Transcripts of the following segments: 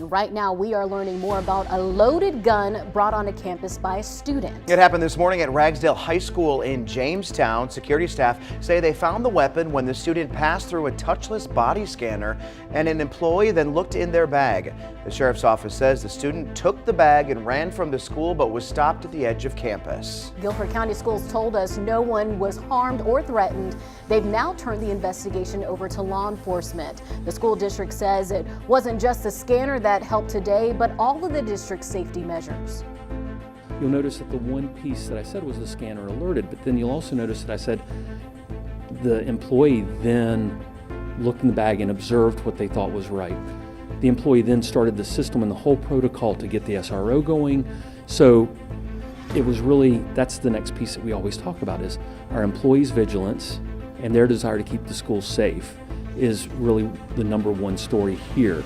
And right now we are learning more about a loaded gun brought onto campus by a student. It happened this morning at Ragsdale High School in Jamestown. Security staff say they found the weapon when the student passed through a touchless body scanner and an employee then looked in their bag. The sheriff's office says the student took the bag and ran from the school but was stopped at the edge of campus. Guilford County Schools told us no one was harmed or threatened. They've now turned the investigation over to law enforcement. The school district says it wasn't just the scanner that helped today, but all of the district's safety measures. You'll notice that the one piece that I said was the scanner alerted, but then you'll also notice that I said the employee then looked in the bag and observed what they thought was right. The employee then started the system and the whole protocol to get the SRO going. So it was really, that's the next piece that we always talk about, is our employees' vigilance and their desire to keep the school safe is really the number one story here.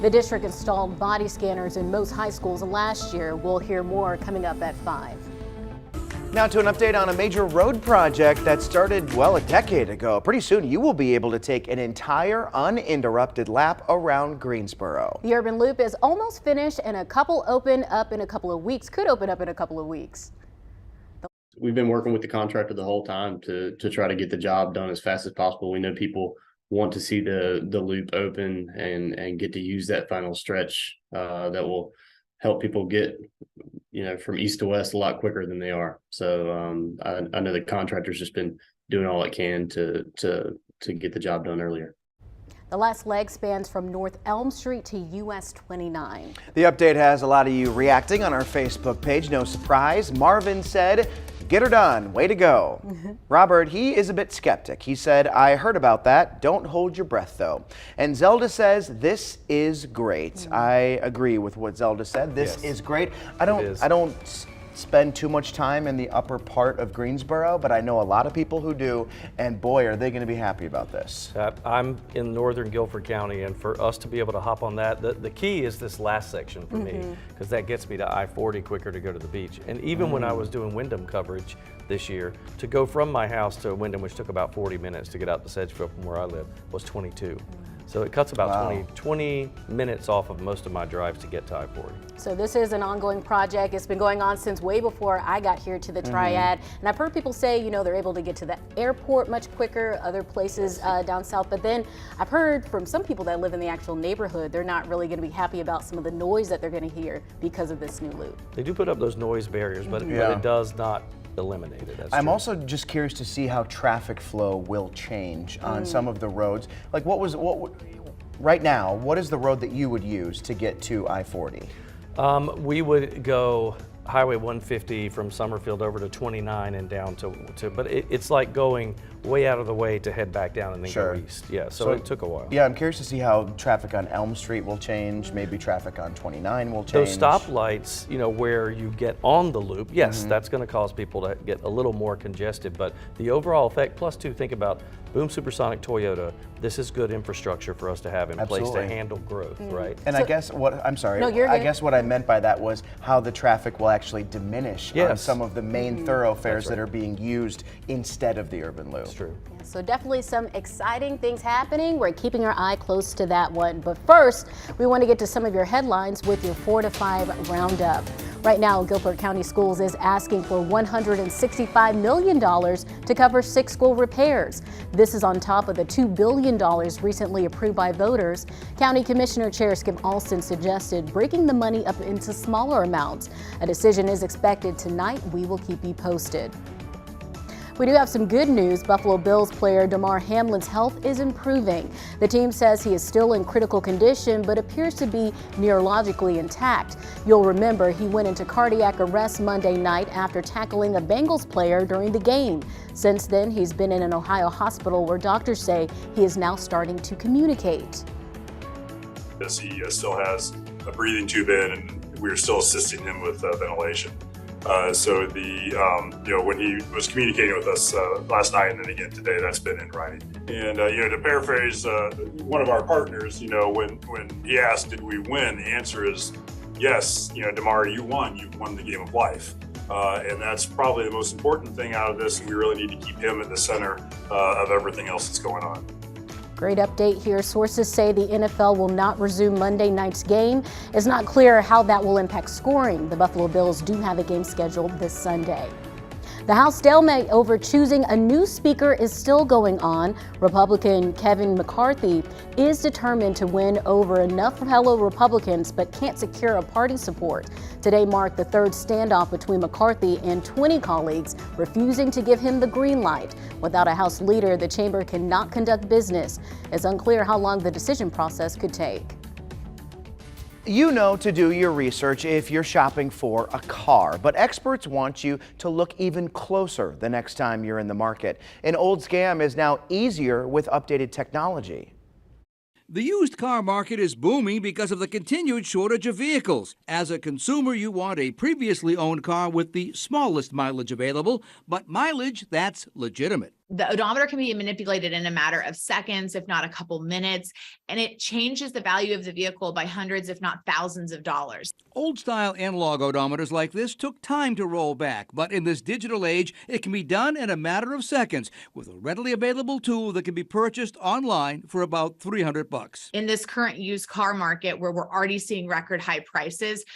The district installed body scanners in most high schools last year. We'll hear more coming up at 5. Now to an update on a major road project that started, well, a decade ago. Pretty soon you will be able to take an entire uninterrupted lap around Greensboro. The urban loop is almost finished and could open up in a couple of weeks. We've been working with the contractor the whole time to try to get the job done as fast as possible. We know people want to see the loop open and get to use that final stretch that will help people get, from east to west a lot quicker than they are. So I know the contractor's just been doing all it can to get the job done earlier. The last leg spans from North Elm Street to US 29. The update has a lot of you reacting on our Facebook page. No surprise. Marvin said, "Get her done. Way to go." Robert, he is a bit skeptic. He said, "I heard about that. Don't hold your breath, though." And Zelda says, "This is great." I agree with what Zelda said. This is great. I don't spend too much time in the upper part of Greensboro, but I know a lot of people who do, and boy, are they going to be happy about this. I'm in northern Guilford County, and for us to be able to hop on that, the key is this last section for me, because that gets me to I-40 quicker to go to the beach. And even when I was doing Wyndham coverage this year, to go from my house to Wyndham, which took about 40 minutes to get out to Sedgefield from where I live, was 22. So it cuts about 20 minutes off of most of my drives to get to I-40. So this is an ongoing project. It's been going on since way before I got here to the Triad. And I've heard people say, they're able to get to the airport much quicker, other places down south. But then I've heard from some people that live in the actual neighborhood, they're not really going to be happy about some of the noise that they're going to hear because of this new loop. They do put up those noise barriers, but it does not eliminate it. That's I'm true. also just curious to see how traffic flow will change on some of the roads. Like right now, what is the road that you would use to get to I-40? We would go Highway 150 from Summerfield over to 29 and down to but it's like going way out of the way to head back down and then go east. Yeah, so it took a while. Yeah, I'm curious to see how traffic on Elm Street will change, maybe traffic on 29 will change. Those stoplights, where you get on the loop, yes, that's going to cause people to get a little more congested, but the overall effect, plus too, think about Boom Supersonic Toyota, this is good infrastructure for us to have in place to handle growth, right? And I guess I guess what I meant by that was how the traffic will actually diminish on some of the main thoroughfares that are being used instead of the urban loop. That's true. Yeah, so definitely some exciting things happening. We're keeping our eye close to that one. But first, we want to get to some of your headlines with your 4 to 5 roundup. Right now, Guilford County Schools is asking for $165 million to cover 6 school repairs. This is on top of the $2 billion recently approved by voters. County Commissioner Chair Skip Alston suggested breaking the money up into smaller amounts. A decision is expected tonight. We will keep you posted. We do have some good news. Buffalo Bills player Damar Hamlin's health is improving. The team says he is still in critical condition, but appears to be neurologically intact. You'll remember he went into cardiac arrest Monday night after tackling a Bengals player during the game. Since then, he's been in an Ohio hospital where doctors say he is now starting to communicate. He still has a breathing tube in, and we're still assisting him with ventilation. So when he was communicating with us last night and then again today, that's been in writing. And to paraphrase one of our partners, when he asked, "Did we win?" the answer is yes. Damar, you won. You won the game of life, and that's probably the most important thing out of this. And we really need to keep him at the center of everything else that's going on. Great update here. Sources say the NFL will not resume Monday night's game. It's not clear how that will impact scoring. The Buffalo Bills do have a game scheduled this Sunday. The House stalemate over choosing a new speaker is still going on. Republican Kevin McCarthy is determined to win over enough fellow Republicans but can't secure a party support. Today marked the third standoff between McCarthy and 20 colleagues, refusing to give him the green light. Without a House leader, the chamber cannot conduct business. It's unclear how long the decision process could take. You know to do your research if you're shopping for a car, but experts want you to look even closer the next time you're in the market. An old scam is now easier with updated technology. The used car market is booming because of the continued shortage of vehicles. As a consumer, you want a previously owned car with the smallest mileage available, but mileage that's legitimate. The odometer can be manipulated in a matter of seconds, if not a couple minutes, and it changes the value of the vehicle by hundreds, if not thousands of dollars. Old-style analog odometers like this took time to roll back, but in this digital age, it can be done in a matter of seconds with a readily available tool that can be purchased online for about $300. In this current used car market where we're already seeing record high prices,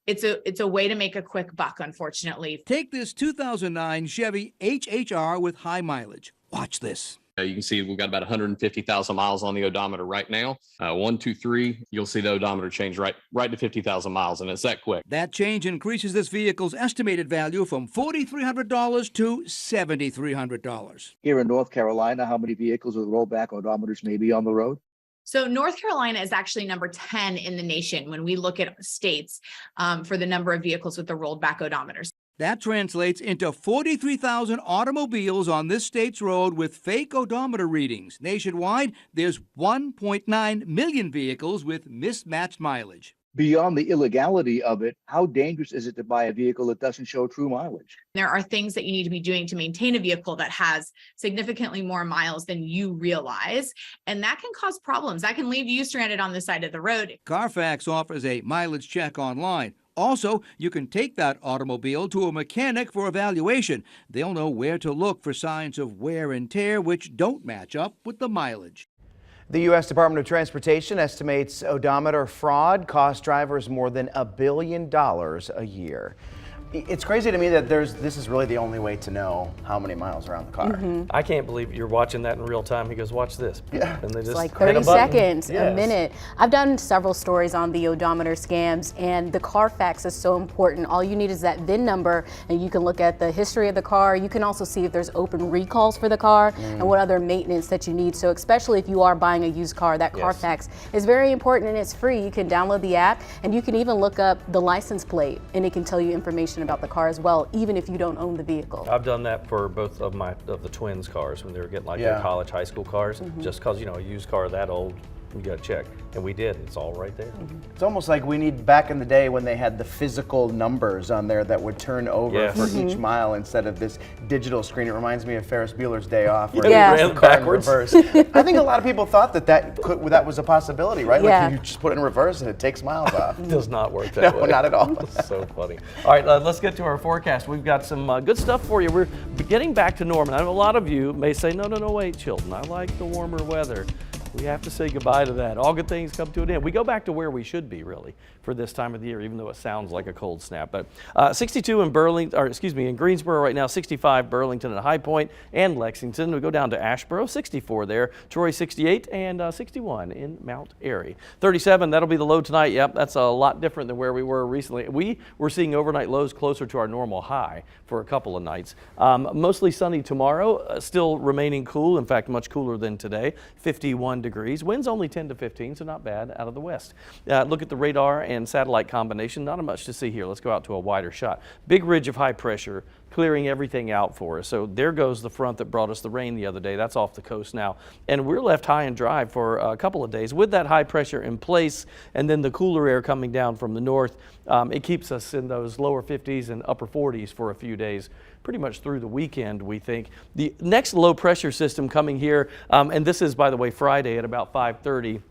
it's a way to make a quick buck, unfortunately. Take this 2009 Chevy HHR with high mileage. Watch this. You can see we've got about 150,000 miles on the odometer right now. 1, 2, 3, you'll see the odometer change right to 50,000 miles, and it's that quick. That change increases this vehicle's estimated value from $4,300 to $7,300. Here in North Carolina, how many vehicles with rollback odometers may be on the road? So North Carolina is actually number 10 in the nation when we look at states for the number of vehicles with the rolled back odometers. That translates into 43,000 automobiles on this state's road with fake odometer readings. Nationwide, there's 1.9 million vehicles with mismatched mileage. Beyond the illegality of it, how dangerous is it to buy a vehicle that doesn't show true mileage? There are things that you need to be doing to maintain a vehicle that has significantly more miles than you realize, and that can cause problems. That can leave you stranded on the side of the road. Carfax offers a mileage check online. Also, you can take that automobile to a mechanic for evaluation. They'll know where to look for signs of wear and tear which don't match up with the mileage. The U.S. Department of Transportation estimates odometer fraud costs drivers more than $1 billion a year. It's crazy to me that this is really the only way to know how many miles are on the car. I can't believe you're watching that in real time. He goes, watch this. Yeah. And they just It's like hit a 30 button. seconds, Yes. a minute. I've done several stories on the odometer scams, and the Carfax is so important. All you need is that VIN number, and you can look at the history of the car. You can also see if there's open recalls for the car and what other maintenance that you need. So especially if you are buying a used car, that Carfax is very important, and it's free. You can download the app, and you can even look up the license plate, and it can tell you information about the car as well, even if you don't own the vehicle. I've done that for both of the twins' cars when they were getting like their college, high school cars. Just because, a used car that old, you got to check. And we did. It's all right there. It's almost like we need back in the day when they had the physical numbers on there that would turn over for each mile instead of this digital screen. It reminds me of Ferris Bueller's Day Off. Where Yeah. they Ran put the car in backwards. reverse. I think a lot of people thought that was a possibility, right? Yeah. Like you just put it in reverse and it takes miles off. It does not work that way. No, not at all. That's so funny. All right, let's get to our forecast. We've got some good stuff for you. We're getting back to normal. I know a lot of you may say, no, wait, Chilton. I like the warmer weather. We have to say goodbye to that. All good things come to an end. We go back to where we should be, really, for this time of the year, even though it sounds like a cold snap. But 62 in in Greensboro right now, 65 Burlington and High Point and Lexington. We go down to Asheboro, 64 there, Troy 68, and 61 in Mount Airy. 37, that'll be the low tonight. Yep, that's a lot different than where we were recently. We were seeing overnight lows closer to our normal high for a couple of nights. Mostly sunny tomorrow, still remaining cool. In fact, much cooler than today, 51 degrees. Winds only 10 to 15, so not bad out of the west. Look at the radar and satellite combination. Not much to see here. Let's go out to a wider shot. Big ridge of high pressure clearing everything out for us. So there goes the front that brought us the rain the other day. That's off the coast now. And we're left high and dry for a couple of days with that high pressure in place and then the cooler air coming down from the north. It keeps us in those lower 50s and upper 40s for a few days, pretty much through the weekend, we think. The next low pressure system coming here, and this is, by the way, Friday at about 5:30.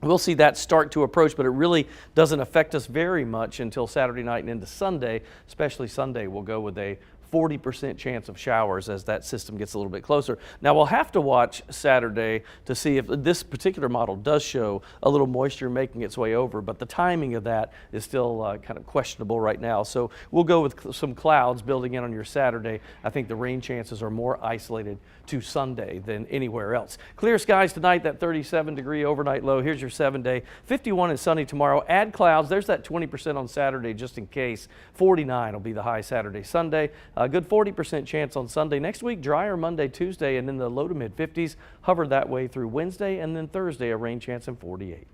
We'll see that start to approach, but it really doesn't affect us very much until Saturday night and into Sunday. Especially Sunday, we'll go with a 40% chance of showers as that system gets a little bit closer. Now we'll have to watch Saturday to see if this particular model does show a little moisture making its way over, but the timing of that is still kind of questionable right now. So we'll go with some clouds building in on your Saturday. I think the rain chances are more isolated to Sunday than anywhere else. Clear skies tonight, that 37-degree overnight low. Here's your 7-day. 51 and sunny tomorrow. Add clouds. There's that 20% on Saturday just in case. 49 will be the high Saturday, Sunday. A good 40% chance on Sunday. Next week, drier Monday, Tuesday, and then the low to mid 50s. Hover that way through Wednesday, and then Thursday, a rain chance in 48.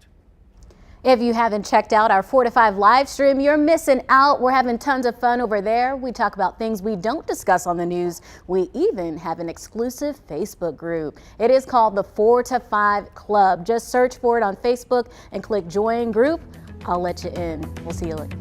If you haven't checked out our 4 to 5 live stream, you're missing out. We're having tons of fun over there. We talk about things we don't discuss on the news. We even have an exclusive Facebook group. It is called the 4 to 5 Club. Just search for it on Facebook and click join group. I'll let you in. We'll see you later.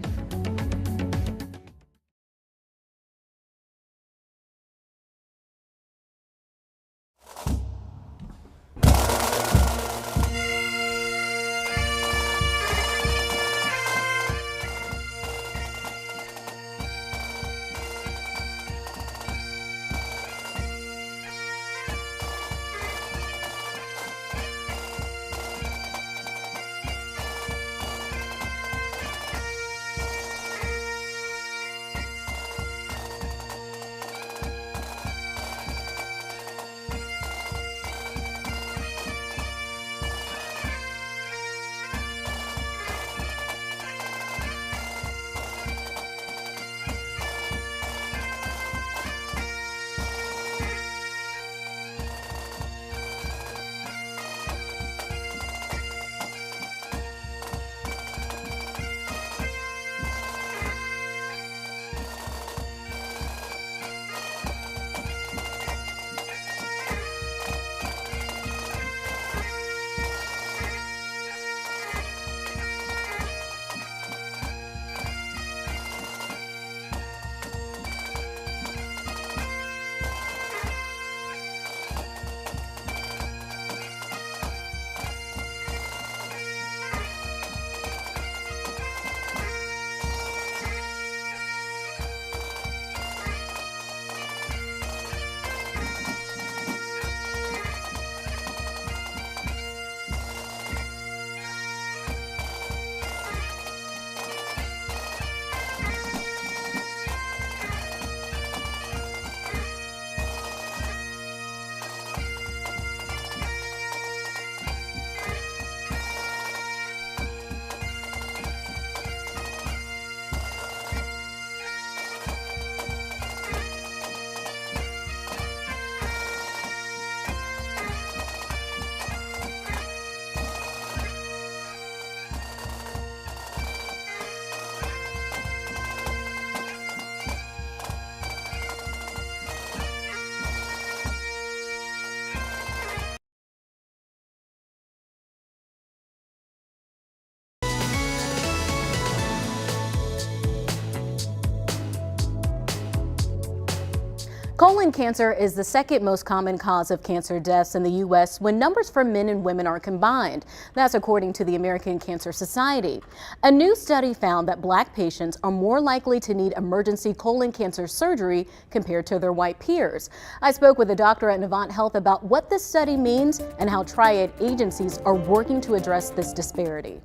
Colon cancer is the second most common cause of cancer deaths in the U.S. when numbers for men and women are combined. That's according to the American Cancer Society. A new study found that Black patients are more likely to need emergency colon cancer surgery compared to their white peers. I spoke with a doctor at Novant Health about what this study means and how triad agencies are working to address this disparity.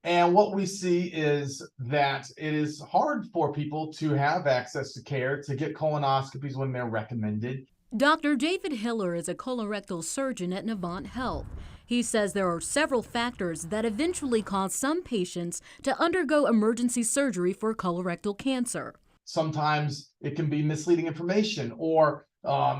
And what we see is that it is hard for people to have access to care, to get colonoscopies when they're recommended. Dr. David Hiller is a colorectal surgeon at Novant Health. He says there are several factors that eventually cause some patients to undergo emergency surgery for colorectal cancer. Sometimes it can be misleading information, or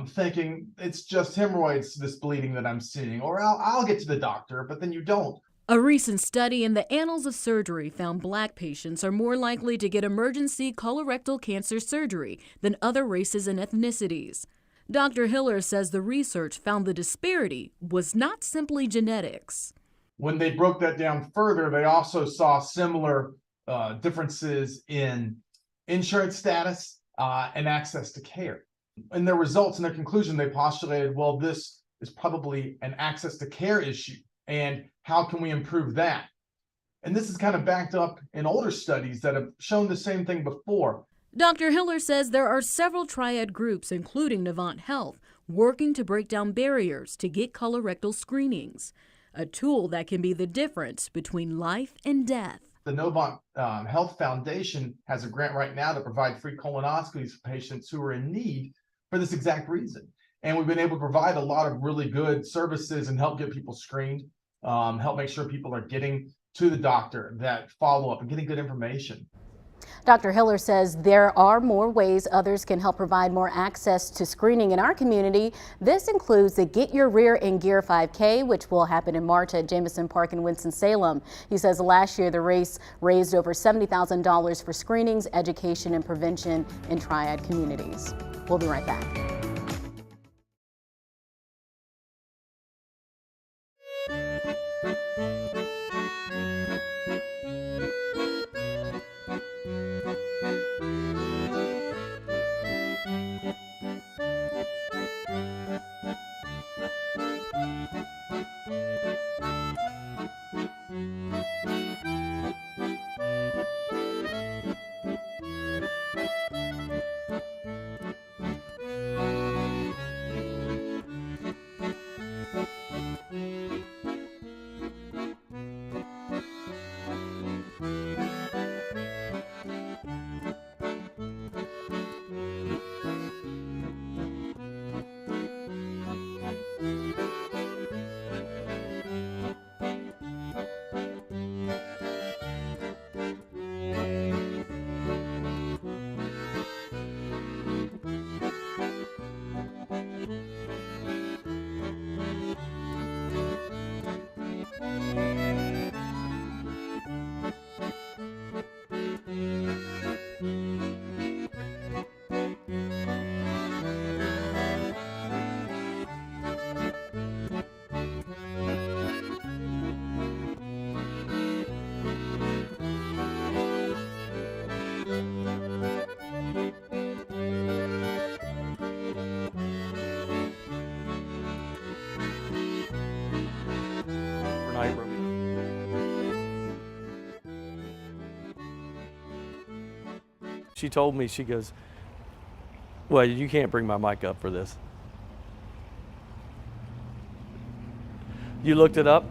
thinking it's just hemorrhoids, this bleeding that I'm seeing, or I'll get to the doctor, but then you don't. A recent study in the Annals of Surgery found Black patients are more likely to get emergency colorectal cancer surgery than other races and ethnicities. Dr. Hiller says the research found the disparity was not simply genetics. When they broke that down further, they also saw similar differences in insurance status and access to care. In their results and their conclusion, they postulated, well, this is probably an access to care issue. And how can we improve that? And this is kind of backed up in older studies that have shown the same thing before. Dr. Hiller says there are several triad groups, including Novant Health, working to break down barriers to get colorectal screenings, a tool that can be the difference between life and death. The Novant Health Foundation has a grant right now to provide free colonoscopies for patients who are in need for this exact reason. And we've been able to provide a lot of really good services and help get people screened, help make sure people are getting to the doctor, that follow up and getting good information. Dr. Hiller says there are more ways others can help provide more access to screening in our community. This includes the Get Your Rear in Gear 5K, which will happen in March at Jamestown Park in Winston-Salem. He says last year the race raised over $70,000 for screenings, education, and prevention in triad communities. We'll be right back. She told me, she goes, well, you can't bring my mic up for this. You looked it up?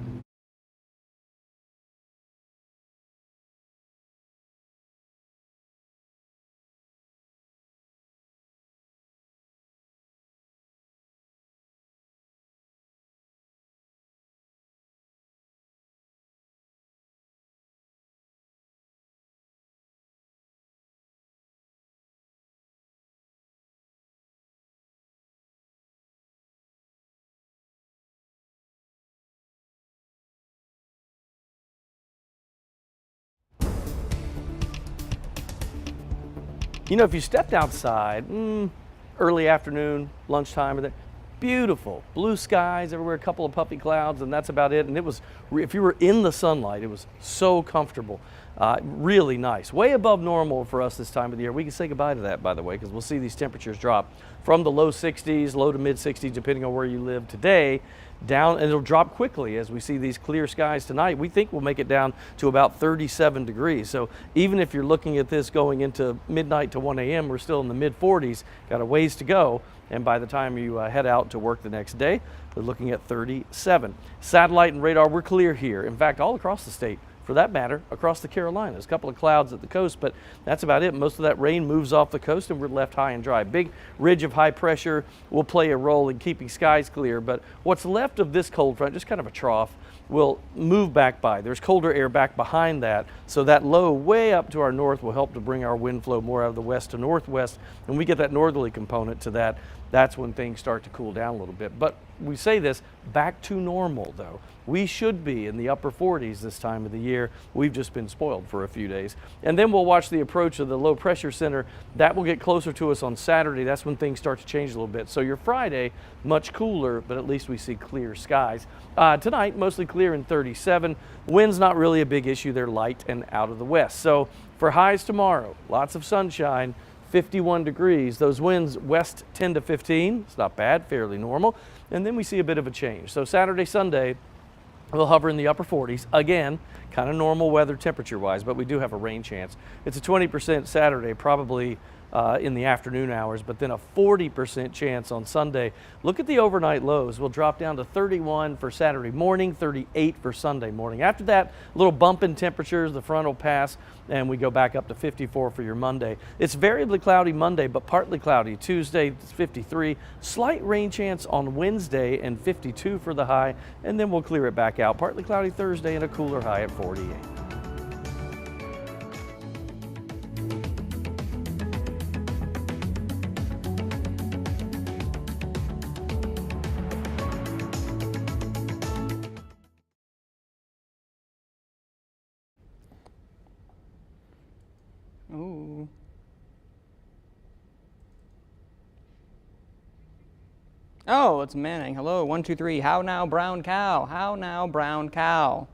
You know, if you stepped outside, early afternoon, lunchtime, beautiful blue skies everywhere, a couple of puffy clouds, and that's about it. And it was, if you were in the sunlight, it was so comfortable, really nice, way above normal for us this time of the year. We can say goodbye to that, by the way, because we'll see these temperatures drop from the low 60s, low to mid 60s, depending on where you live today, down, and it'll drop quickly as we see these clear skies tonight. We think we'll make it down to about 37 degrees. So even if you're looking at this going into midnight to 1 a.m., we're still in the mid 40s, got a ways to go. And by the time you head out to work the next day, we're looking at 37. Satellite and radar, we're clear here. In fact, all across the state, for that matter, across the Carolinas. A couple of clouds at the coast, but that's about it. Most of that rain moves off the coast and we're left high and dry. Big ridge of high pressure will play a role in keeping skies clear, but what's left of this cold front, just kind of a trough, will move back by. There's colder air back behind that, so that low way up to our north will help to bring our wind flow more out of the west to northwest. And we get that northerly component to that, that's when things start to cool down a little bit. But we say this, back to normal though. We should be in the upper 40s this time of the year. We've just been spoiled for a few days. And then we'll watch the approach of the low pressure center. That will get closer to us on Saturday. That's when things start to change a little bit. So your Friday, much cooler, but at least we see clear skies. Tonight, mostly clear in 37. Wind's not really a big issue. They're light and out of the west. So for highs tomorrow, lots of sunshine, 51 degrees. Those winds west 10 to 15. It's not bad, fairly normal. And then we see a bit of a change. So Saturday, Sunday, we'll hover in the upper 40s. Again, kind of normal weather temperature-wise, but we do have a rain chance. It's a 20% Saturday, probably in the afternoon hours, but then a 40% chance on Sunday. Look at the overnight lows. We'll drop down to 31 for Saturday morning, 38 for Sunday morning. After that, a little bump in temperatures, the front will pass, and we go back up to 54 for your Monday. It's variably cloudy Monday, but partly cloudy. Tuesday, it's 53. Slight rain chance on Wednesday and 52 for the high, and then we'll clear it back out. Partly cloudy Thursday and a cooler high at 48. Ooh. Oh, it's Manning. Hello, 1, 2, 3. How now, brown cow? How now, brown cow?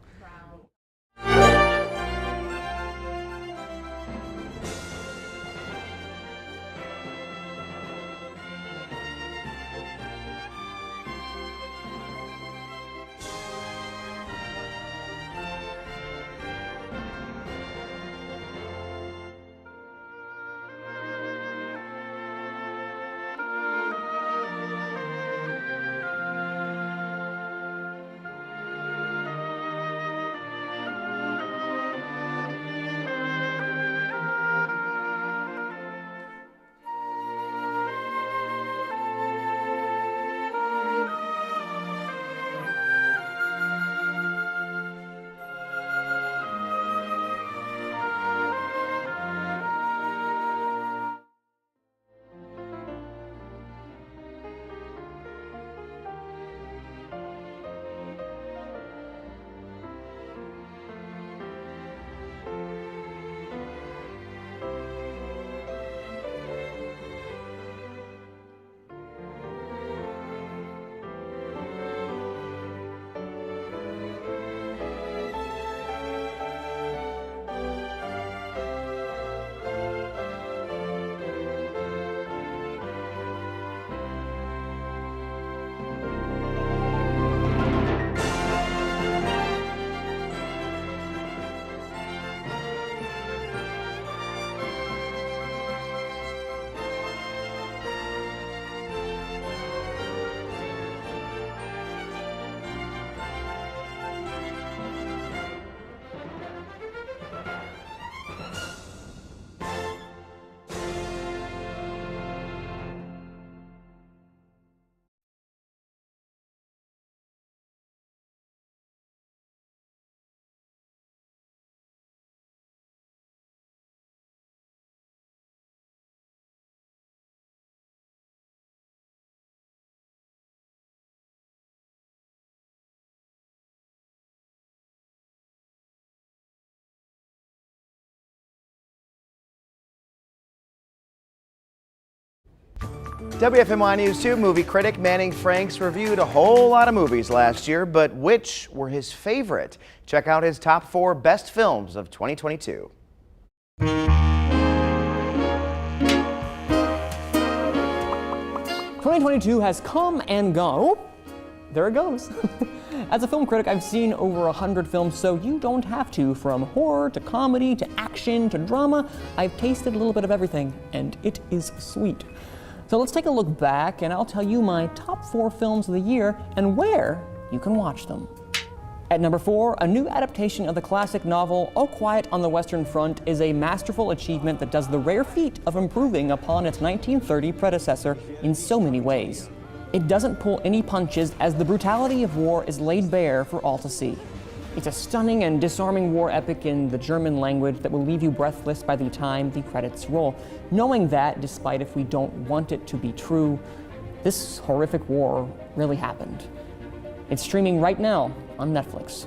WFMY News 2 movie critic Manning Franks reviewed a whole lot of movies last year, but which were his favorite? Check out his top 4 best films of 2022. 2022 has come and gone. Oh, there it goes. As a film critic, I've seen over 100 films, so you don't have to. From horror to comedy to action to drama, I've tasted a little bit of everything, and it is sweet. So let's take a look back, and I'll tell you my top 4 films of the year and where you can watch them. At number 4, a new adaptation of the classic novel All Quiet on the Western Front is a masterful achievement that does the rare feat of improving upon its 1930 predecessor in so many ways. It doesn't pull any punches as the brutality of war is laid bare for all to see. It's a stunning and disarming war epic in the German language that will leave you breathless by the time the credits roll, knowing that, despite if we don't want it to be true, this horrific war really happened. It's streaming right now on Netflix.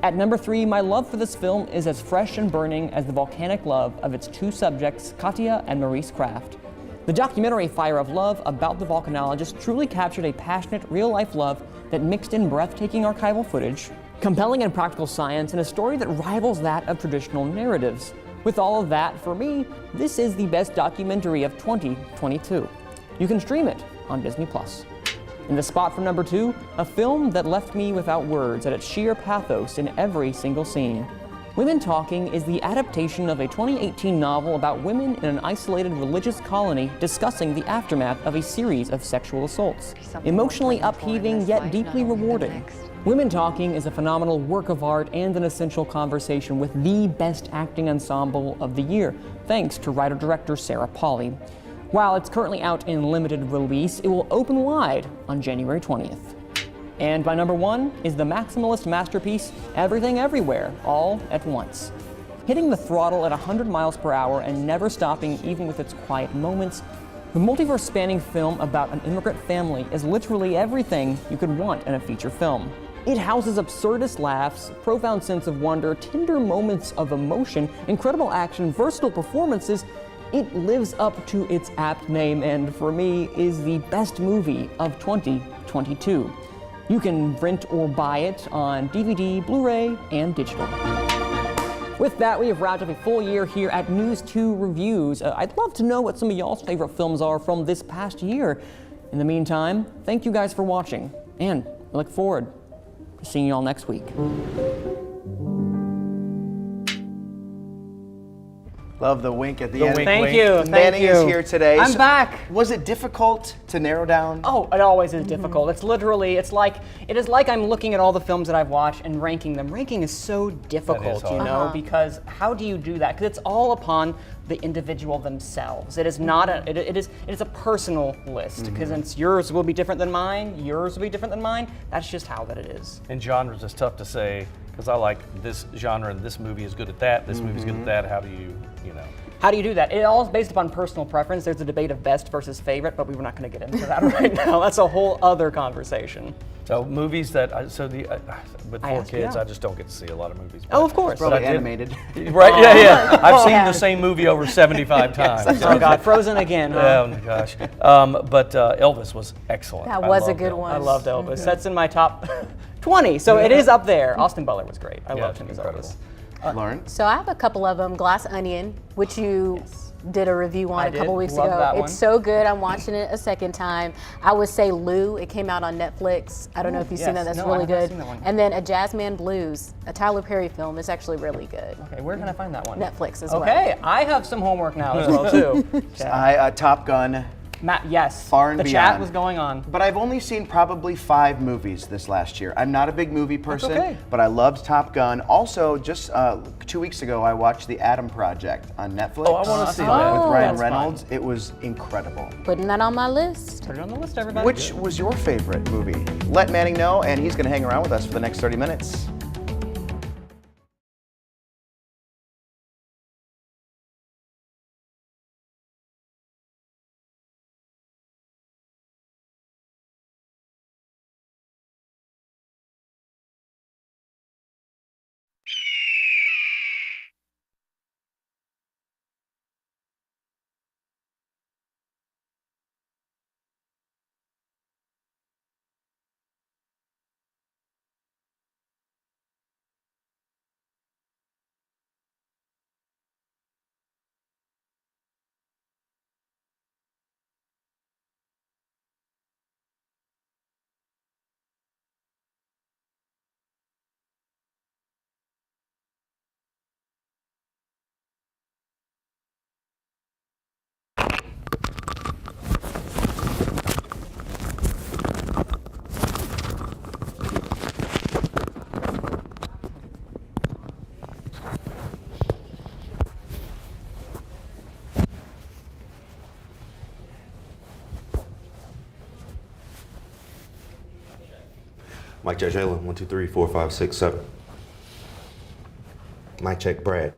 At number 3, my love for this film is as fresh and burning as the volcanic love of its 2 subjects, Katya and Maurice Kraft. The documentary Fire of Love about the volcanologist truly captured a passionate, real-life love that mixed in breathtaking archival footage, compelling and practical science, and a story that rivals that of traditional narratives. With all of that, for me, this is the best documentary of 2022. You can stream it on Disney+. In the spot for number 2, a film that left me without words at its sheer pathos in every single scene. Women Talking is the adaptation of a 2018 novel about women in an isolated religious colony discussing the aftermath of a series of sexual assaults. Emotionally upheaving yet deeply rewarding. Women Talking is a phenomenal work of art and an essential conversation with the best acting ensemble of the year, thanks to writer-director Sarah Polley. While it's currently out in limited release, it will open wide on January 20th. And my number one is the maximalist masterpiece, Everything Everywhere, All at Once. Hitting the throttle at 100 miles per hour and never stopping even with its quiet moments, the multiverse-spanning film about an immigrant family is literally everything you could want in a feature film. It houses absurdist laughs, profound sense of wonder, tender moments of emotion, incredible action, versatile performances. It lives up to its apt name and, for me, is the best movie of 2022. You can rent or buy it on DVD, Blu-ray, and digital. With that, we have wrapped up a full year here at News 2 Reviews. I'd love to know what some of y'all's favorite films are from this past year. In the meantime, thank you guys for watching, and I look forward to seeing y'all next week. Love the wink at the end. Thank you. Manning is here today. I'm back. Was it difficult to narrow down? Oh, it always is difficult. It's literally, it is like I'm looking at all the films that I've watched and ranking them. Ranking is so difficult, you know, because how do you do that? Because it's all upon the individual themselves. It is not a, it is a personal list, because it's yours will be different than mine, yours will be different than mine. That's just how that it is. And genres is tough to say, because I like this genre and this movie is good at that, this movie's good at that. How do you know? How do you do that? It all is based upon personal preference. There's a debate of best versus favorite, but we're not going to get into that right now. That's a whole other conversation. So movies that, with four kids, I just don't get to see a lot of movies. Oh, of course. Probably animated. Right, yeah. I've seen the same movie over 75 times. Oh God, Frozen again, huh? Oh my gosh. But Elvis was excellent. That was a good one. I loved Elvis. That's in my top 20, so it is up there. Austin Butler was great. I loved him as Elvis. Lauren? So I have a couple of them. Glass Onion, which you did a review on a couple weeks ago. That one. It's so good. I'm watching it a second time. I would say Lou. It came out on Netflix. I don't know if you've seen that. That's really good. And then A Jazzman Blues, a Tyler Perry film. It's actually really good. Okay, where can I find that one? Netflix as well. Okay, I have some homework now as well too. Top Gun. Yes. Far and the Beyond. chat was going on. But I've only seen probably 5 movies this last year. I'm not a big movie person, okay. but I loved Top Gun. Also, just 2 weeks ago, I watched The Adam Project on Netflix. Oh, I want to see that. With Ryan That's Reynolds. It was incredible. Putting that on my list. Put it on the list, everybody. Which was your favorite movie? Let Manning know, and he's going to hang around with us for the next 30 minutes. Mike check Jalen, 1, 2, 3, 4, 5, 6, 7. Mike check Brad.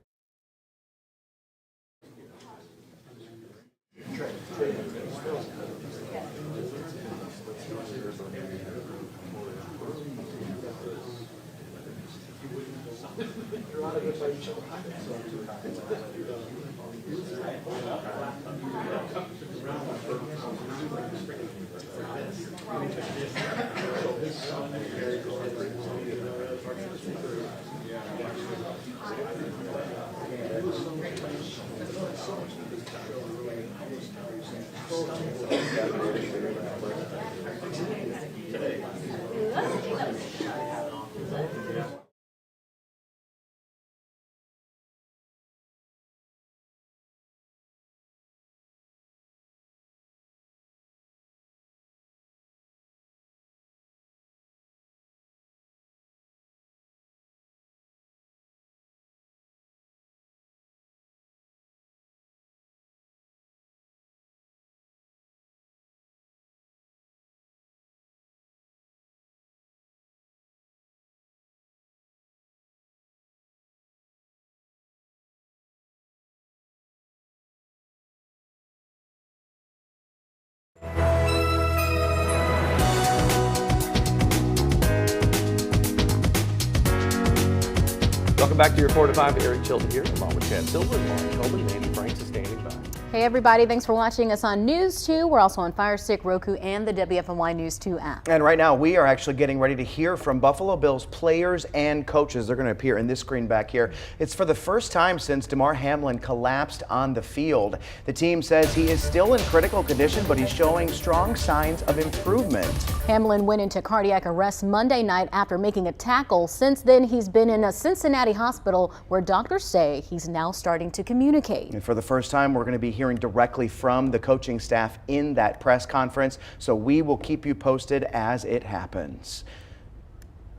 back to your 4 to 5. Eric Chilton here, along with Chad Silver, Lauren Coleman, Andy Franks is standing by. Hey everybody, thanks for watching us on News 2. We're also on Fire Stick, Roku, and the WFNY News 2 app. And right now we are actually getting ready to hear from Buffalo Bills players and coaches. They're going to appear in this screen back here. It's for the first time since Damar Hamlin collapsed on the field. The team says he is still in critical condition, but he's showing strong signs of improvement. Hamlin went into cardiac arrest Monday night after making a tackle. Since then, he's been in a Cincinnati hospital where doctors say he's now starting to communicate. And for the first time, we're going to be hearing directly from the coaching staff in that press conference, so we will keep you posted as it happens.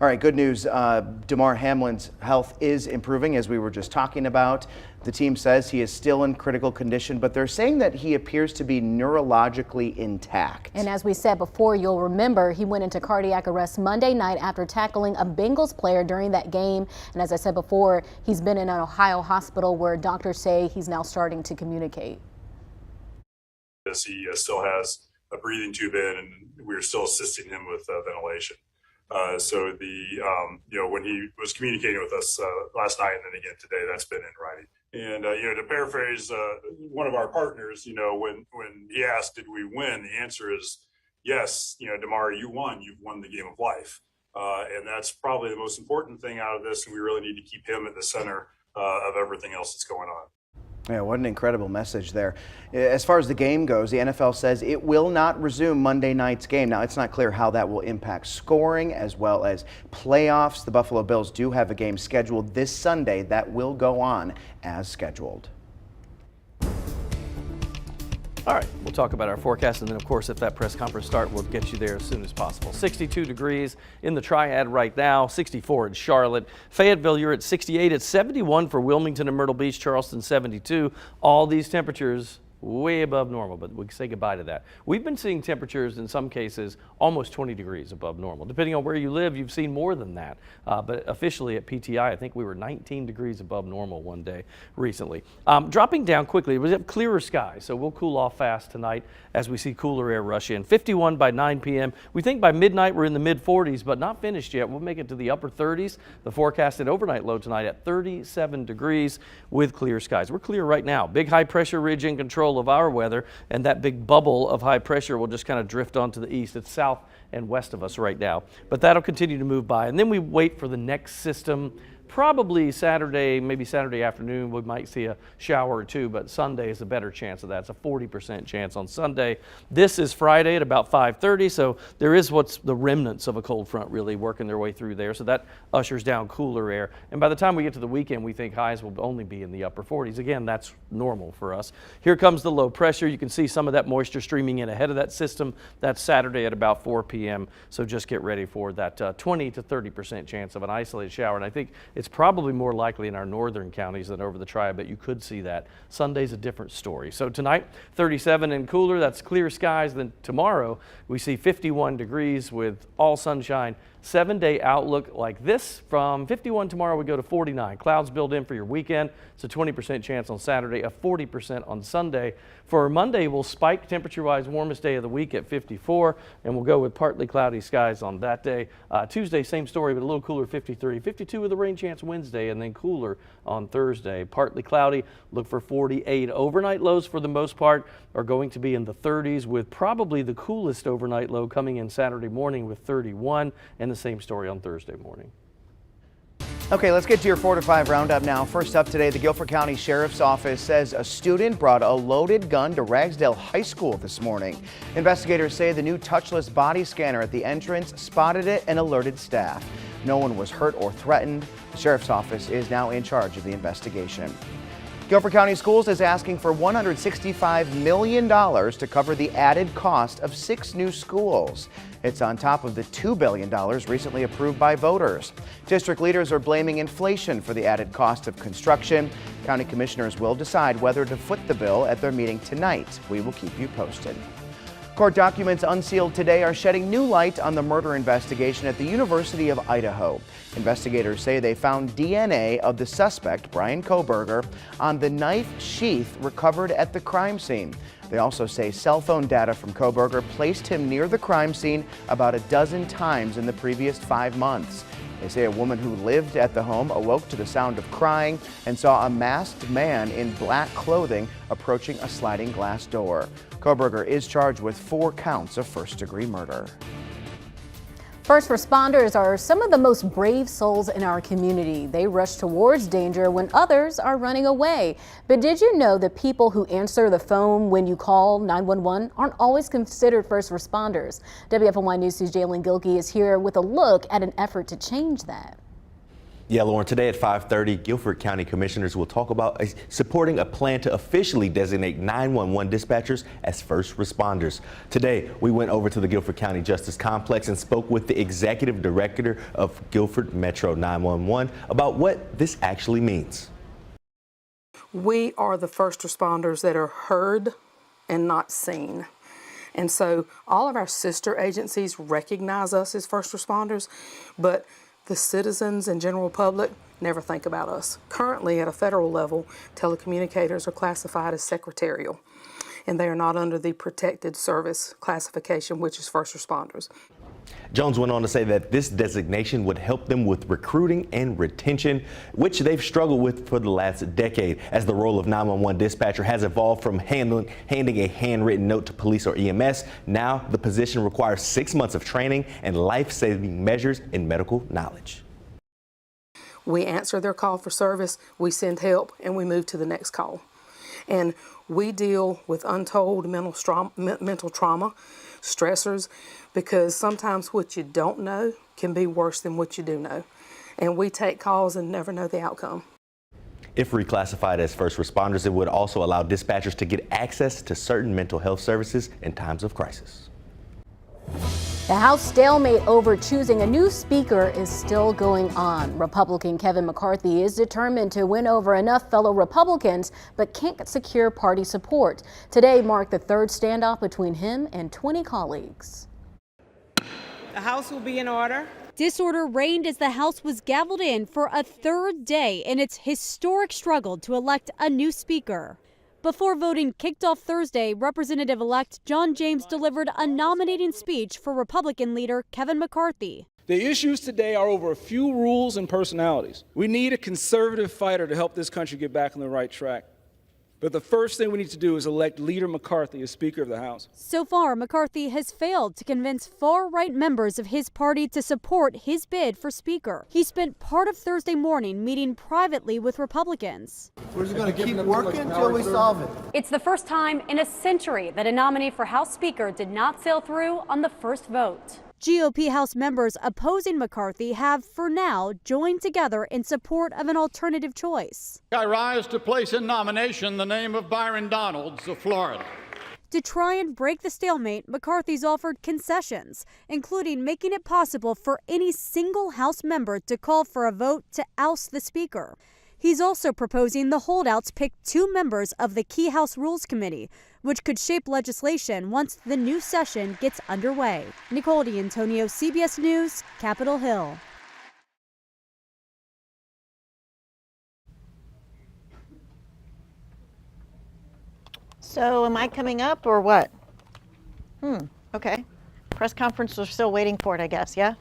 All right, good news. Damar Hamlin's health is improving, as we were just talking about. The team says he is still in critical condition, but they're saying that he appears to be neurologically intact. And as we said before, you'll remember he went into cardiac arrest Monday night after tackling a Bengals player during that game. And as I said before, he's been in an Ohio hospital where doctors say he's now starting to communicate. He still has a breathing tube in, and we're still assisting him with ventilation. So when he was communicating with us last night and then again today, that's been in writing. And to paraphrase one of our partners, when he asked, "Did we win?" the answer is yes. Damar, you won. You've won the game of life, and that's probably the most important thing out of this. And we really need to keep him at the center of everything else that's going on. Yeah, what an incredible message there. As far as the game goes, the NFL says it will not resume Monday night's game. Now, it's not clear how that will impact scoring as well as playoffs. The Buffalo Bills do have a game scheduled this Sunday that will go on as scheduled. All right, we'll talk about our forecast, and then, of course, if that press conference starts, we'll get you there as soon as possible. 62 degrees in the Triad right now, 64 in Charlotte. Fayetteville, you're at 68. It's 71 for Wilmington and Myrtle Beach, Charleston, 72. All these temperatures way above normal, but we can say goodbye to that. We've been seeing temperatures in some cases almost 20 degrees above normal. Depending on where you live, you've seen more than that. But officially at PTI, I think we were 19 degrees above normal one day recently. Dropping down quickly, we have clearer skies, so we'll cool off fast tonight as we see cooler air rush in. 51 by 9 p.m. We think by midnight we're in the mid-40s, but not finished yet. We'll make it to the upper 30s. The forecasted overnight low tonight at 37 degrees with clear skies. We're clear right now. Big high pressure ridge in control of our weather, and that big bubble of high pressure will just kind of drift onto the east. It's south and west of us right now, but that'll continue to move by, and then we wait for the next system. Probably Saturday, maybe Saturday afternoon, we might see a shower or two, but Sunday is a better chance of that. It's a 40% chance on Sunday. This is Friday at about 5:30, so there is what's the remnants of a cold front really working their way through there, so that ushers down cooler air. And by the time we get to the weekend, we think highs will only be in the upper 40s. Again, that's normal for us. Here comes the low pressure. You can see some of that moisture streaming in ahead of that system. That's Saturday at about 4 p.m., so just get ready for that 20 to 30% chance of an isolated shower. And I think it's probably more likely in our northern counties than over the Triad, but you could see that. Sunday's a different story. So tonight, 37 and cooler, that's clear skies. Then tomorrow, we see 51 degrees with all sunshine. 7-day outlook like this. From 51 tomorrow, we go to 49. Clouds build in for your weekend. It's a 20% chance on Saturday, a 40% on Sunday. For Monday, we'll spike temperature-wise, warmest day of the week at 54, and we'll go with partly cloudy skies on that day. Tuesday, same story, but a little cooler, 53. 52 with a rain chance Wednesday, and then cooler on Thursday. Partly cloudy, look for 48. Overnight lows for the most part are going to be in the 30s, with probably the coolest overnight low coming in Saturday morning with 31, and the same story on Thursday morning. Okay, let's get to your 4 to 5 roundup now. First up today, the Guilford County Sheriff's Office says a student brought a loaded gun to Ragsdale High School this morning. Investigators say the new touchless body scanner at the entrance spotted it and alerted staff. No one was hurt or threatened. The Sheriff's Office is now in charge of the investigation. Guilford County Schools is asking for $165 million to cover the added cost of 6 new schools. It's on top of the $2 billion recently approved by voters. District leaders are blaming inflation for the added cost of construction. County commissioners will decide whether to foot the bill at their meeting tonight. We will keep you posted. Court documents unsealed today are shedding new light on the murder investigation at the University of Idaho. Investigators say they found DNA of the suspect, Brian Kohberger, on the knife sheath recovered at the crime scene. They also say cell phone data from Kohberger placed him near the crime scene about a dozen times in the previous 5 months. They say a woman who lived at the home awoke to the sound of crying and saw a masked man in black clothing approaching a sliding glass door. Koberger is charged with 4 counts of first-degree murder. First responders are some of the most brave souls in our community. They rush towards danger when others are running away. But did you know that people who answer the phone when you call 911 aren't always considered first responders? WFMY News' Jalen Gilkey is here with a look at an effort to change that. Yeah, Lauren, today at 5:30, Guilford County Commissioners will talk about supporting a plan to officially designate 911 dispatchers as first responders. Today, we went over to the Guilford County Justice Complex and spoke with the Executive Director of Guilford Metro 911 about what this actually means. We are the first responders that are heard and not seen. And so all of our sister agencies recognize us as first responders, but the citizens and general public never think about us. Currently, at a federal level, telecommunicators are classified as secretarial, and they are not under the protected service classification, which is first responders. Jones went on to say that this designation would help them with recruiting and retention, which they've struggled with for the last decade, as the role of 911 dispatcher has evolved from handing a handwritten note to police or EMS. Now the position requires 6 months of training and life-saving measures and medical knowledge. We answer their call for service, we send help, and we move to the next call. And we deal with untold mental trauma, stressors, because sometimes what you don't know can be worse than what you do know. And we take calls and never know the outcome. If reclassified as first responders, it would also allow dispatchers to get access to certain mental health services in times of crisis. The House stalemate over choosing a new speaker is still going on. Republican Kevin McCarthy is determined to win over enough fellow Republicans, but can't secure party support. Today marked the third standoff between him and 20 colleagues. The House will be in order. Disorder reigned as the House was gavelled in for a third day in its historic struggle to elect a new speaker. Before voting kicked off Thursday, Representative-elect John James delivered a nominating speech for Republican leader Kevin McCarthy. The issues today are over a few rules and personalities. We need a conservative fighter to help this country get back on the right track. But the first thing we need to do is elect Leader McCarthy as Speaker of the House. So far, McCarthy has failed to convince far-right members of his party to support his bid for Speaker. He spent part of Thursday morning meeting privately with Republicans. We're just going to keep working until we solve it. It's the first time in a century that a nominee for House Speaker did not sail through on the first vote. GOP House members opposing McCarthy have, for now, joined together in support of an alternative choice. I rise to place in nomination the name of Byron Donalds of Florida. To try and break the stalemate, McCarthy's offered concessions, including making it possible for any single House member to call for a vote to oust the Speaker. He's also proposing the holdouts pick 2 members of the key House Rules Committee, which could shape legislation once the new session gets underway. Nicole D'Antonio, CBS News, Capitol Hill. So am I coming up or what? Okay. Press conference, we're still waiting for it, I guess, yeah?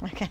Okay.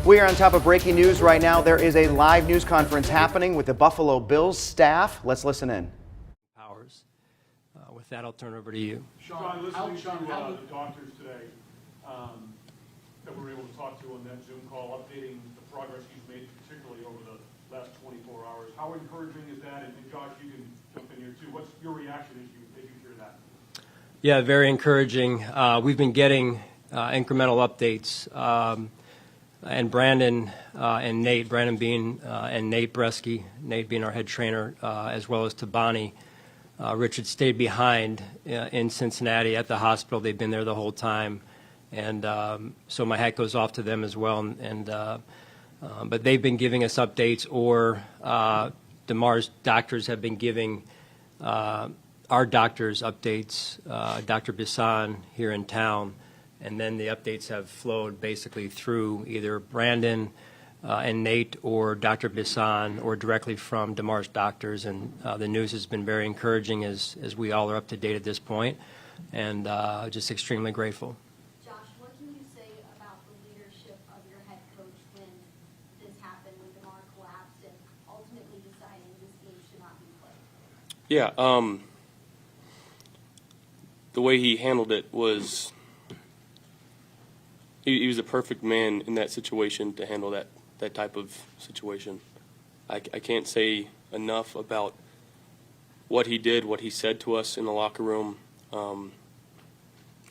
We are on top of breaking news right now. There is a live news conference happening with the Buffalo Bills staff. Let's listen in. Powers. With that, I'll turn it over to you. Sean, listening to the doctors today that we were able to talk to on that Zoom call, updating the progress you've made, particularly over the last 24 hours. How encouraging is that? And Josh, you can jump in here too. What's your reaction as you hear that? Yeah, very encouraging. We've been getting incremental updates. And Brandon and Nate, Brandon being and Nate Bresky, Nate being our head trainer, as well as Tabani. Richard stayed behind in Cincinnati at the hospital. They've been there the whole time, and so my hat goes off to them as well. But they've been giving us updates, or DeMar's doctors have been giving our doctors updates. Dr. Bisson here in town. And then the updates have flowed basically through either Brandon and Nate or Dr. Bisson or directly from DeMar's doctors. And the news has been very encouraging as we all are up to date at this point, and just extremely grateful. Josh, what can you say about the leadership of your head coach when this happened, when DeMar collapsed and ultimately deciding this game should not be played? Yeah, the way he handled it was... He was a perfect man in that situation to handle that type of situation. I can't say enough about what he did, what he said to us in the locker room.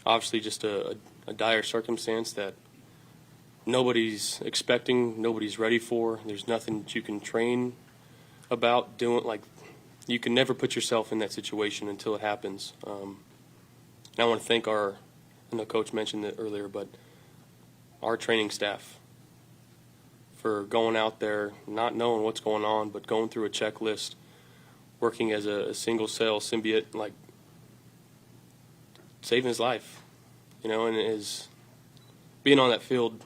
Obviously just a dire circumstance that nobody's expecting, nobody's ready for. There's nothing that you can train about doing. Like, you can never put yourself in that situation until it happens. And I want to thank I know Coach mentioned it earlier, but our training staff for going out there, not knowing what's going on, but going through a checklist, working as a single cell symbiote, like saving his life, and is being on that field.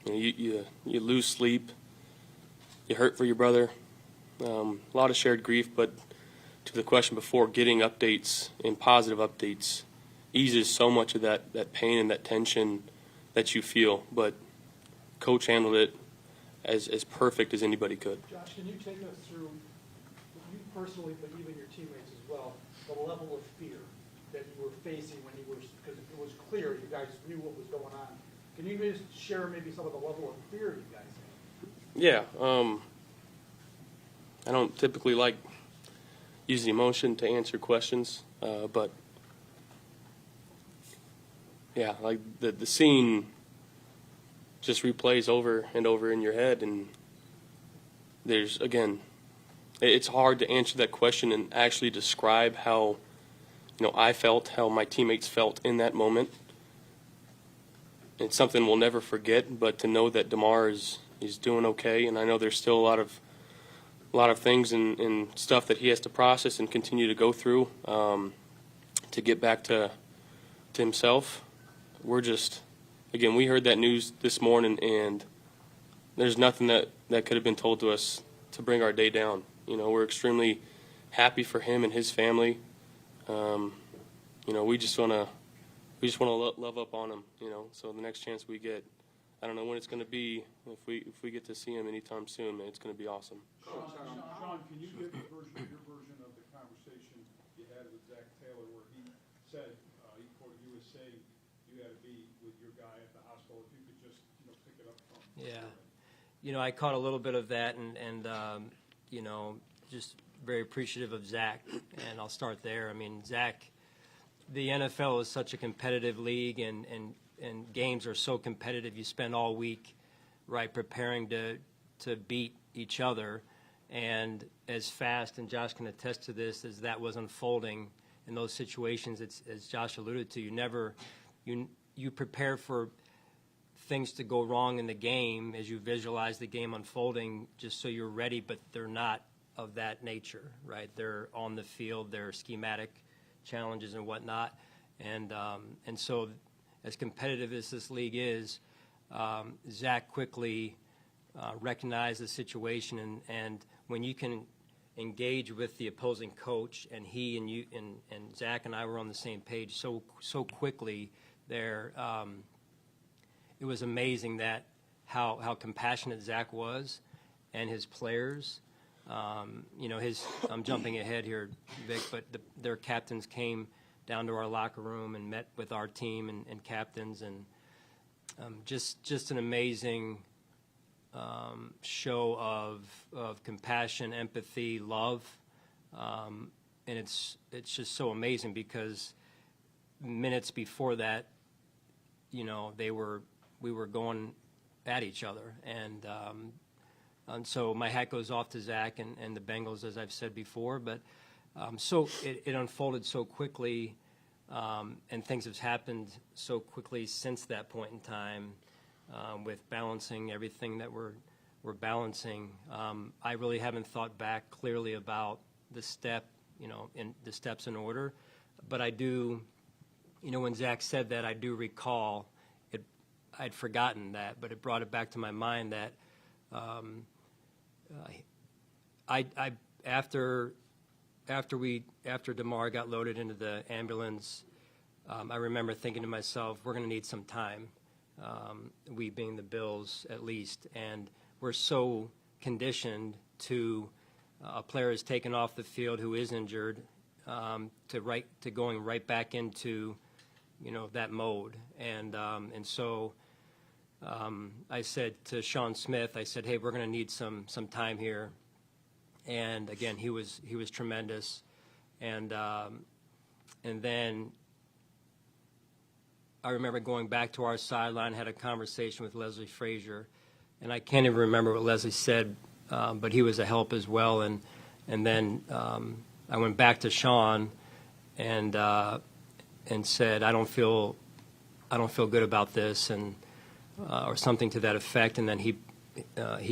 You lose sleep, you hurt for your brother, a lot of shared grief, but to the question before, getting updates and positive updates eases so much of that pain and that tension that you feel. But Coach handled it as perfect as anybody could. Josh, can you take us through, you personally, but even your teammates as well, the level of fear that you were facing when you were, because it was clear you guys knew what was going on. Can you just share maybe some of the level of fear you guys had? Yeah. I don't typically like using emotion to answer questions, but yeah, like the scene just replays over and over in your head, and there's, again, it's hard to answer that question and actually describe how I felt, how my teammates felt in that moment. It's something we'll never forget, but to know that DeMar is doing okay, and I know there's still a lot of things and stuff that he has to process and continue to go through to get back to himself. We're just, again, we heard that news this morning, and there's nothing that could have been told to us to bring our day down. We're extremely happy for him and his family. We just want to love up on him. So the next chance we get, I don't know when it's going to be. If we get to see him anytime soon, man, it's going to be awesome. Sean, can you give your version of the conversation you had with Zach Taylor, where he said, he quoted you as saying you had to be with your guy at the hospital? If you could just pick it up from. Yeah, I caught a little bit of that, and just very appreciative of Zach, and I'll start there. I mean, Zach, the NFL is such a competitive league, and games are so competitive. You spend all week, right, preparing to beat each other, and as fast, and Josh can attest to this, as that was unfolding in those situations, as Josh alluded to, you prepare for things to go wrong in the game as you visualize the game unfolding, just so you're ready, but they're not of that nature, right? They're on the field, they're schematic challenges and whatnot, and so as competitive as this league is, Zach quickly recognized the situation, and when you can engage with the opposing coach, and he and you and Zach and I were on the same page so quickly there. It was amazing that how compassionate Zach was, and his players. You know, I'm jumping ahead here, Vic, but their captains came down to our locker room and met with our team and captains, and just an amazing show of compassion, empathy, love, and it's just so amazing because minutes before that, you know, we were going at each other, and so my hat goes off to Zach and the Bengals, as I've said before, but so it unfolded so quickly, and things have happened so quickly since that point in time, with balancing everything that we're balancing. I really haven't thought back clearly about the steps in order, but I do, you know, when Zach said that, I do recall it. I'd forgotten that, but it brought it back to my mind that after DeMar got loaded into the ambulance, I remember thinking to myself, we're going to need some time, we being the Bills at least, and we're so conditioned to a player is taken off the field who is injured, to going right back into, you know, that mode, and so I said to Sean Smith, I said, hey, we're going to need some time here. And again, he was tremendous, and then I remember going back to our sideline, had a conversation with Leslie Frazier, and I can't even remember what Leslie said, but he was a help as well. And then I went back to Sean and said, I don't feel good about this, and or something to that effect. And then he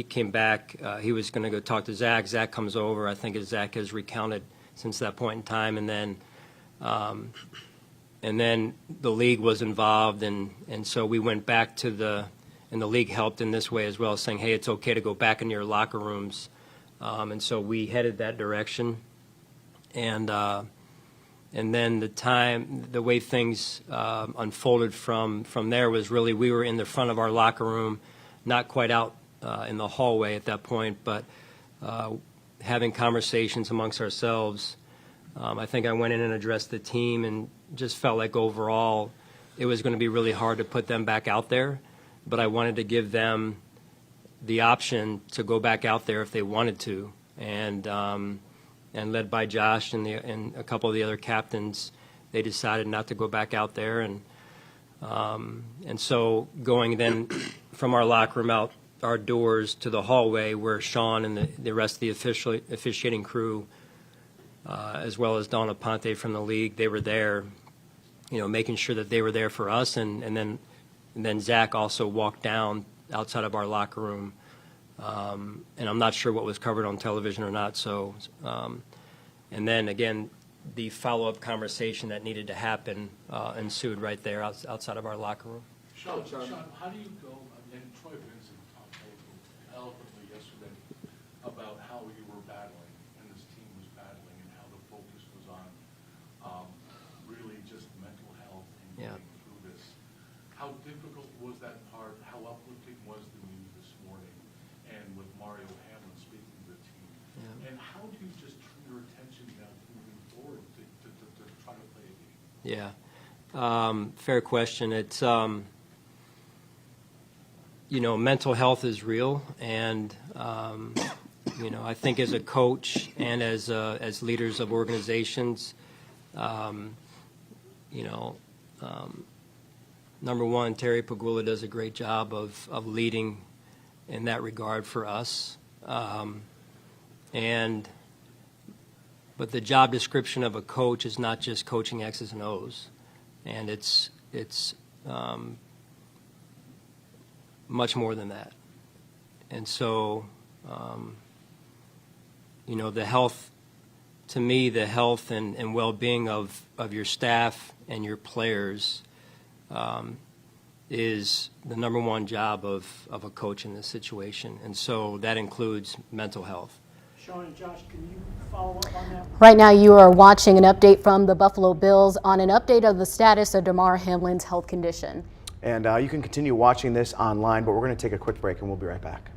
came back. He was going to go talk to Zach. Zach comes over. I think Zach has recounted since that point in time. And then the league was involved, and so we went back to and the league helped in this way as well, saying, hey, it's okay to go back into your locker rooms. And so we headed that direction. And then the way things unfolded from there was really we were in the front of our locker room, not quite out in the hallway at that point, but having conversations amongst ourselves. I think I went in and addressed the team and just felt like overall it was going to be really hard to put them back out there, but I wanted to give them the option to go back out there if they wanted to. And led by Josh and a couple of the other captains, they decided not to go back out there. And so going then from our locker room out our doors to the hallway where Sean and the rest of the officiating crew, as well as Donna Ponte from the league, they were there, you know, making sure that they were there for us. And then Zach also walked down outside of our locker room. And I'm not sure what was covered on television or not. So, and then again, the follow-up conversation that needed to happen ensued right there outside of our locker room. Sean, how do you go? And Troy Vincent talked eloquently yesterday about how you were battling and this team was battling and how the focus was on really just mental health and going through this. How difficult was that part? How uplifting was the news this morning? And with Mario Hamlin speaking to the team. Yeah. And how do you just turn your attention now moving forward to try to play a game? Yeah. Fair question. It's, you know, mental health is real. And, you know, I think as a coach and as leaders of organizations, you know, number one, Terry Pagula does a great job of leading in that regard for us. But the job description of a coach is not just coaching X's and O's, and it's much more than that. And so, you know, the health, to me, the health and well-being of your staff and your players is the number one job of a coach in this situation. And so that includes mental health. Sean and Josh, can you follow up on that? Right now, you are watching an update from the Buffalo Bills on an update of the status of Damar Hamlin's health condition. And you can continue watching this online, but we're going to take a quick break and we'll be right back.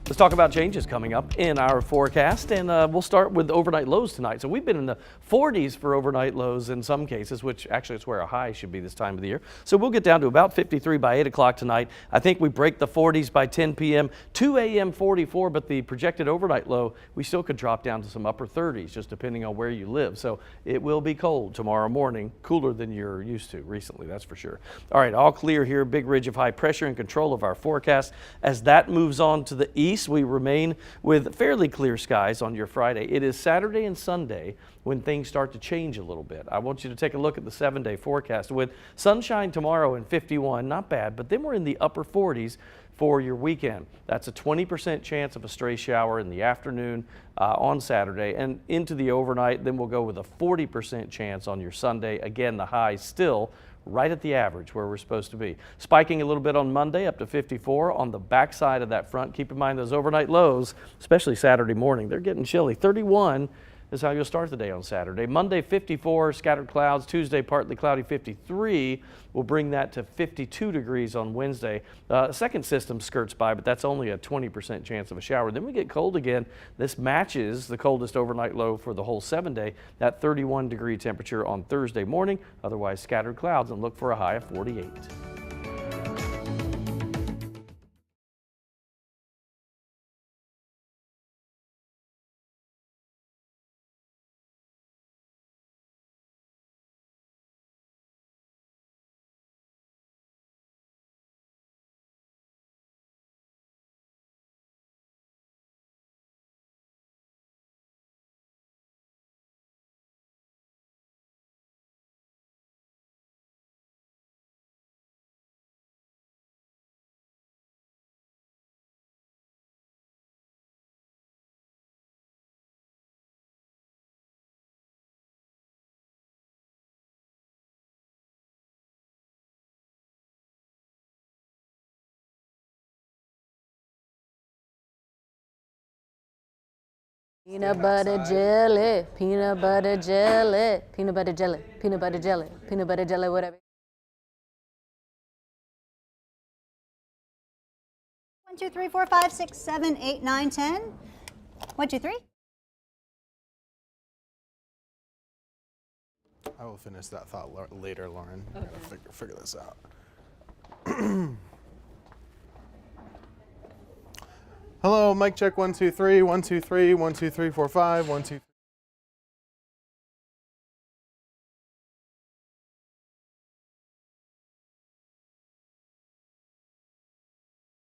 Let's talk about changes coming up in our forecast, and we'll start with overnight lows tonight. So we've been in the 40s for overnight lows in some cases, which actually is where a high should be this time of the year. So we'll get down to about 53 by 8 o'clock tonight. I think we break the 40s by 10 p.m. 2 a.m. 44, but the projected overnight low, we still could drop down to some upper 30s, just depending on where you live. So it will be cold tomorrow morning, cooler than you're used to recently, that's for sure. All right, all clear here, big ridge of high pressure in control of our forecast. As that moves on to the east, we remain with fairly clear skies on your Friday. It is Saturday and Sunday when things start to change a little bit. I want you to take a look at the 7-day forecast with sunshine tomorrow and 51, not bad, but then we're in the upper 40s for your weekend. That's a 20% chance of a stray shower in the afternoon on Saturday and into the overnight. Then we'll go with a 40% chance on your Sunday. Again, the high still right at the average where we're supposed to be. Spiking a little bit on Monday up to 54 on the backside of that front. Keep in mind those overnight lows, especially Saturday morning, they're getting chilly. 31 is how you'll start the day on Saturday. Monday, 54, scattered clouds. Tuesday, partly cloudy, 53. We'll bring that to 52 degrees on Wednesday. Second system skirts by, but that's only a 20% chance of a shower. Then we get cold again. This matches the coldest overnight low for the whole 7-day, that 31-degree temperature on Thursday morning. Otherwise, scattered clouds, and look for a high of 48. Peanut butter jelly, peanut butter jelly, peanut butter jelly, peanut butter jelly, peanut butter jelly, whatever. 1, 2, 3, 4, 5, 6, 7, 8, 9, 10. 1, 2, 3. I will finish that thought later, Lauren. Okay. I gotta figure this out. Hello, mic check 1, 2, 3, 1, 2, 3, 1, 2, 3, 4, 5, 1, 2.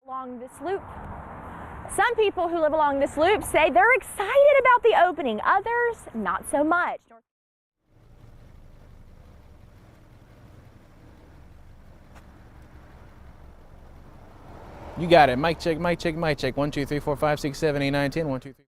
Along this loop. Some people who live along this loop say they're excited about the opening, others not so much. You got it. Mic check, mic check, mic check. 1, 2, 3, 4, 5, 6, 7, 8, 9, 10. 1, 2, 3.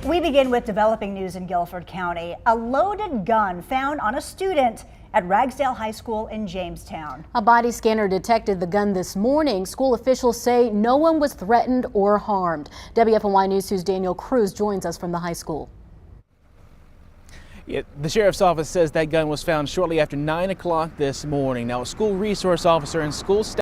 We begin with developing news in Guilford County. A loaded gun found on a student at Ragsdale High School in Jamestown. A body scanner detected the gun this morning. School officials say no one was threatened or harmed. WFNY News 2's Daniel Cruz joins us from the high school. Yeah, the sheriff's office says that gun was found shortly after 9 o'clock this morning. Now, a school resource officer and school staff